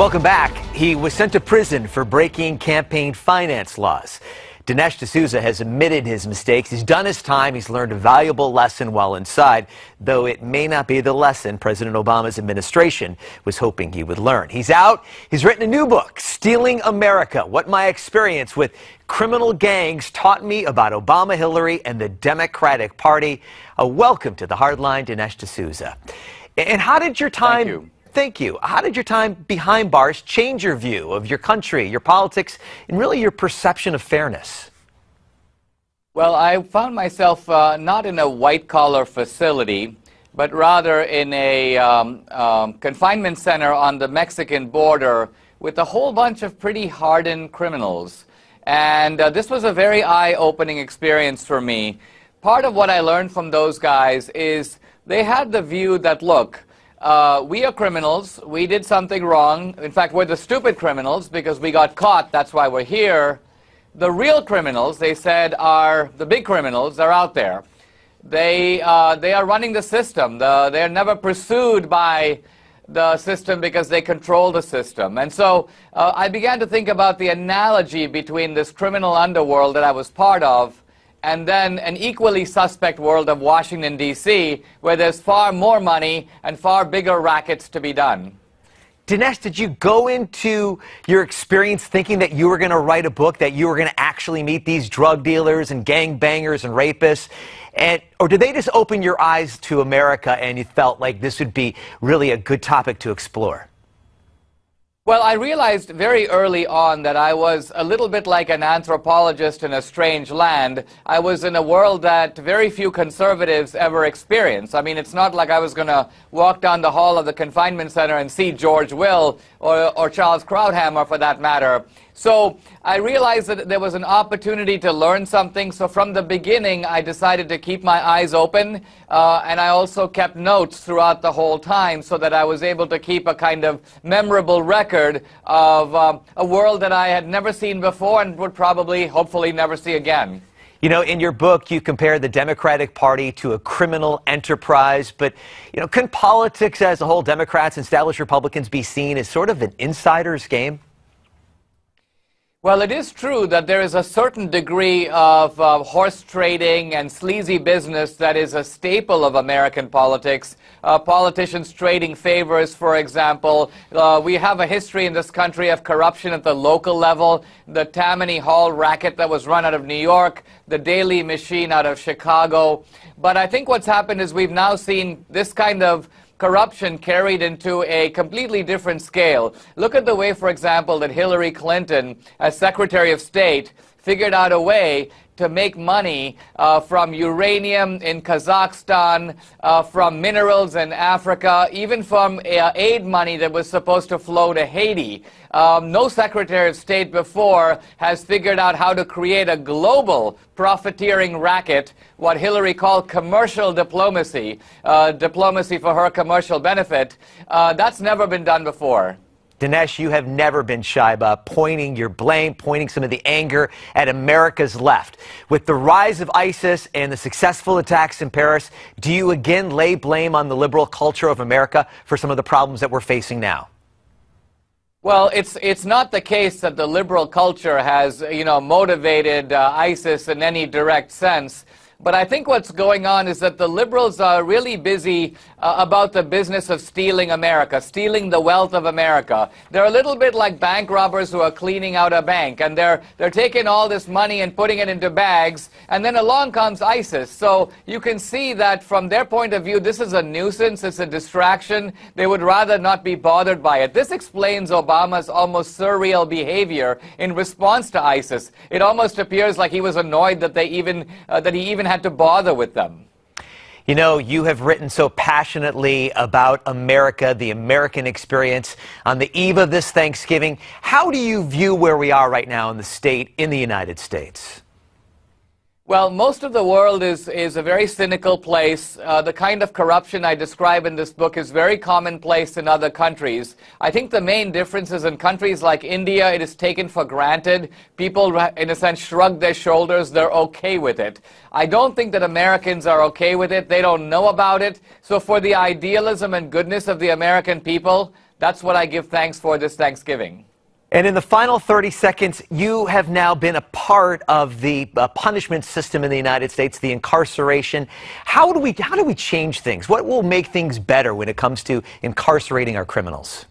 Welcome back. He was sent to prison for breaking campaign finance laws. Dinesh D'Souza has admitted his mistakes. He's done his time. He's learned a valuable lesson while inside, though it may not be the lesson President Obama's administration was hoping he would learn. He's out. He's written a new book, Stealing America: What My Experience with Criminal Gangs Taught Me About Obama, Hillary, and the Democratic Party. Welcome to the Hardline, Dinesh D'Souza. And how did your time... Thank you. How did your time behind bars change your view of your country, your politics, and really your perception of fairness? Well, I found myself not in a white-collar facility, but rather in a confinement center on the Mexican border with a whole bunch of pretty hardened criminals. And this was a very eye-opening experience for me. Part of what I learned from those guys is they had the view that, look, we are criminals. We did something wrong. In fact, we're the stupid criminals because we got caught. That's why we're here. The real criminals, they said, are the big criminals. They're out there. They are running the system. They're never pursued by the system because they control the system. And so I began to think about the analogy between this criminal underworld that I was part of and then an equally suspect world of Washington, D.C., where there's far more money and far bigger rackets to be done. Dinesh, did you go into your experience thinking that you were going to write a book, that you were going to actually meet these drug dealers and gangbangers and rapists? Or did they just open your eyes to America and you felt like this would be really a good topic to explore? Well, I realized very early on that I was a little bit like an anthropologist in a strange land. I was in a world that very few conservatives ever experience. I mean, it's not like I was going to walk down the hall of the confinement center and see George Will or Charles Krauthammer, for that matter. So I realized that there was an opportunity to learn something. So from the beginning, I decided to keep my eyes open. And I also kept notes throughout the whole time so that I was able to keep a kind of memorable record of a world that I had never seen before and would probably, hopefully, never see again. You know, in your book, you compare the Democratic Party to a criminal enterprise. But, you know, can politics as a whole, Democrats and established Republicans, be seen as sort of an insider's game? Well, it is true that there is a certain degree of horse trading and sleazy business that is a staple of American politics. Politicians trading favors, for example. We have a history in this country of corruption at the local level. The Tammany Hall racket that was run out of New York, the Daley machine out of Chicago. But I think what's happened is we've now seen this kind of corruption carried into a completely different scale. Look at the way, for example, that Hillary Clinton, as Secretary of State, figured out a way to make money from uranium in Kazakhstan, from minerals in Africa, even from aid money that was supposed to flow to Haiti. No Secretary of State before has figured out how to create a global profiteering racket, what Hillary called commercial diplomacy, diplomacy for her commercial benefit. That's never been done before. Dinesh, you have never been shy about pointing your blame, pointing some of the anger at America's left. With the rise of ISIS and the successful attacks in Paris, do you again lay blame on the liberal culture of America for some of the problems that we're facing now? Well, it's not the case that the liberal culture has, motivated ISIS in any direct sense. But I think what's going on is that the liberals are really busy about the business of stealing America, stealing the wealth of America. They're a little bit like bank robbers who are cleaning out a bank, and they're taking all this money and putting it into bags, and then along comes ISIS. So you can see that from their point of view, this is a nuisance, it's a distraction. They would rather not be bothered by it. This explains Obama's almost surreal behavior in response to ISIS. It almost appears like he was annoyed that he even had to bother with them. You know, you have written so passionately about America, the American experience. On the eve of this Thanksgiving, how do you view where we are right now in the United States? Well, most of the world is a very cynical place. The kind of corruption I describe in this book is very commonplace in other countries. I think the main difference is in countries like India, it is taken for granted. People, in a sense, shrug their shoulders. They're okay with it. I don't think that Americans are okay with it. They don't know about it. So for the idealism and goodness of the American people, That's what I give thanks for this Thanksgiving. And in the final 30 seconds, you have now been a part of the punishment system in the United States, the incarceration. How do we change things? What will make things better when it comes to incarcerating our criminals?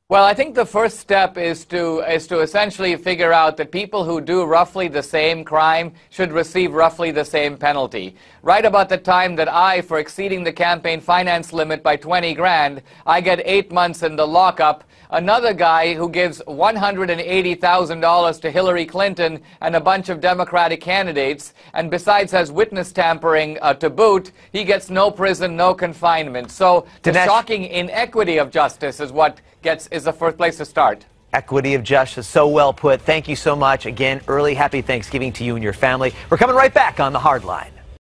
Well, I think the first step is to essentially figure out that people who do roughly the same crime should receive roughly the same penalty. Right about the time that for exceeding the campaign finance limit by 20 grand, I get 8 months in the lockup. Another guy who gives $180,000 to Hillary Clinton and a bunch of Democratic candidates, and besides has witness tampering to boot, he gets no prison, no confinement. So the shocking inequity of justice is what is the first place to start. Equity of justice, so well put. Thank you so much. Again, early happy Thanksgiving to you and your family. We're coming right back on The Hard Line.